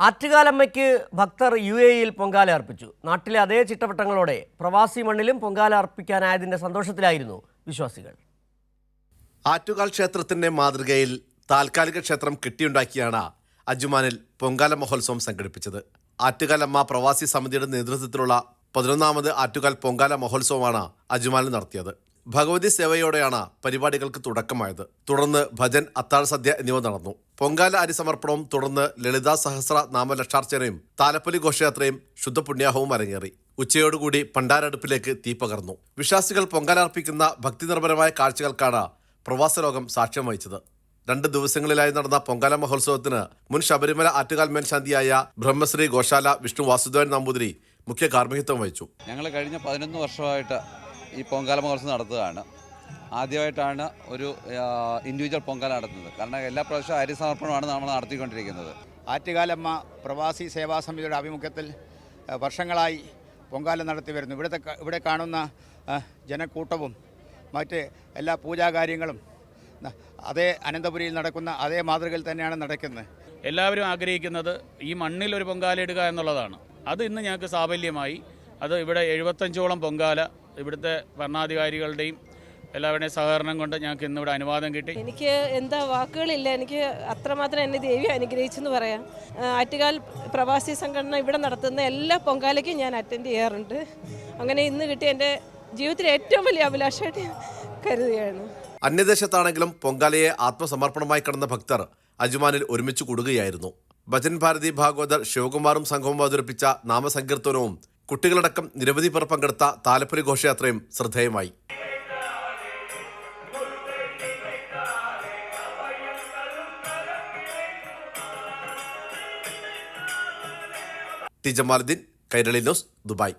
ആറ്റുകാലമ്മയ്ക്ക് ഭക്തർ UAE-യിൽ പൊങ്കാല അർപ്പിച്ചു. നാട്ടിലെ അതേ ചിട്ടവട്ടങ്ങളോടെ പ്രവാസി മണ്ണിലും പൊങ്കാല അർപ്പിക്കാനായതിന്റെ സന്തോഷത്തിലായിരുന്നു വിശ്വാസികൾ. ആറ്റുകാൽ ക്ഷേത്രത്തിന്റെ മാതൃകയിൽ താൽക്കാലിക ക്ഷേത്രം കെട്ടിയുണ്ടാക്കിയാണ് അജ്മാനിൽ പൊങ്കാല മഹോത്സവം സംഘടിപ്പിച്ചത്. ആറ്റുകാലമ്മ പ്രവാസി സമിതിയുടെ നേതൃത്വത്തിലുള്ള 11ാമത് ആറ്റുകാൽ പൊങ്കാല മഹോത്സവമാണ് അജ്മാനിൽ നടത്തിയത്. ഭഗവതി സേവയോടെയാണ് പരിപാടികൾക്ക് തുടക്കമായത്. തുടർന്ന് ഭജൻ, അത്താഴ സദ്യ എന്നിവ നടന്നു. പൊങ്കാല അരിസമർപ്പണവും തുടർന്ന് ലളിതാ സഹസ്ര നാമലക്ഷാർച്ചനയും താലപ്പൊലി ഘോഷയാത്രയും ശുദ്ധപുണ്യാഹവും അരങ്ങേറി. ഉച്ചയോടുകൂടി പണ്ടാരടുപ്പിലേക്ക് തീ പകർന്നു. വിശ്വാസികൾ പൊങ്കാല അർപ്പിക്കുന്ന ഭക്തിനിർഭരമായ കാഴ്ചകൾക്കാണ് പ്രവാസ ലോകം സാക്ഷ്യം വഹിച്ചത്. 2 ദിവസങ്ങളിലായി നടന്ന പൊങ്കാല മഹോത്സവത്തിന് മുൻ ശബരിമല ആറ്റുകാൽ മേൽശാന്തിയായ ബ്രഹ്മശ്രീ ഗോശാല വിഷ്ണു വാസുദേവൻ നമ്പൂതിരി മുഖ്യ കാർമ്മികത്വം വഹിച്ചു. ഞങ്ങൾ കഴിഞ്ഞ 11 വർഷമായിട്ട് ഈ പൊങ്കാല മഹോത്സവം നടത്തുകയാണ്. ആദ്യമായിട്ടാണ് ഒരു ഇൻഡിവിജ്വൽ പൊങ്കാല നടത്തുന്നത്. കാരണം എല്ലാ പ്രാവശ്യവും അരി സമർപ്പണമാണ് നമ്മൾ നടത്തിക്കൊണ്ടിരിക്കുന്നത്. ആറ്റുകാലമ്മ പ്രവാസി സേവാ സമിതിയുടെ ആഭിമുഖ്യത്തിൽ വർഷങ്ങളായി പൊങ്കാല നടത്തി വരുന്നു. ഇവിടെ കാണുന്ന ജനക്കൂട്ടവും മറ്റ് എല്ലാ പൂജാകാര്യങ്ങളും അതേ അനന്തപുരിയിൽ നടക്കുന്ന അതേ മാതൃകയിൽ തന്നെയാണ് നടക്കുന്നത്. എല്ലാവരും ആഗ്രഹിക്കുന്നത് ഈ മണ്ണിൽ ഒരു പൊങ്കാല ഇടുക എന്നുള്ളതാണ്. അത് ഇന്ന് ഞങ്ങൾക്ക് സാഫല്യമായി. അത് ഇവിടെ 75ഓളം പൊങ്കാല ഇവിടുത്തെ ഭരണാധികാരികളുടെയും എല്ലാവരുടെയും സഹകരണം കൊണ്ട് ഞങ്ങൾക്ക് ഇന്നിവിടെ അനുവാദം കിട്ടി. എനിക്ക് എന്താ വാക്കുകളില്ല. എനിക്ക് അത്രമാത്രം എന്നെ ദേവി അനുഗ്രഹിച്ചെന്ന് പറയാം. ആറ്റുകാൽ പ്രവാസി സംഘടന ഇവിടെ നടത്തുന്ന എല്ലാ പൊങ്കാലയ്ക്കും ഞാൻ അറ്റൻഡ് ചെയ്യാറുണ്ട്. അങ്ങനെ ഇന്ന് കിട്ടിയ എൻ്റെ ജീവിതത്തിലെ ഏറ്റവും വലിയ അഭിലാഷമായിട്ട് കരുതുകയാണ്. അന്യദേശത്താണെങ്കിലും പൊങ്കാലയെ ആത്മസമർപ്പണമായി കടന്ന ഭക്തർ അജ്മാനിൽ ഒരുമിച്ച് കൂടുകയായിരുന്നു. ഭജൻ ഭാരതി ഭാഗവതർ ശിവകുമാറും സംഘവും അവതരിപ്പിച്ച നാമസങ്കീർത്തനവും കുട്ടികളടക്കം നിരവധി പേർ പങ്കെടുത്ത താലപ്പൊലി ഘോഷയാത്രയും ശ്രദ്ധേയമായി. T Jamaluddin, Kairali news, Dubai.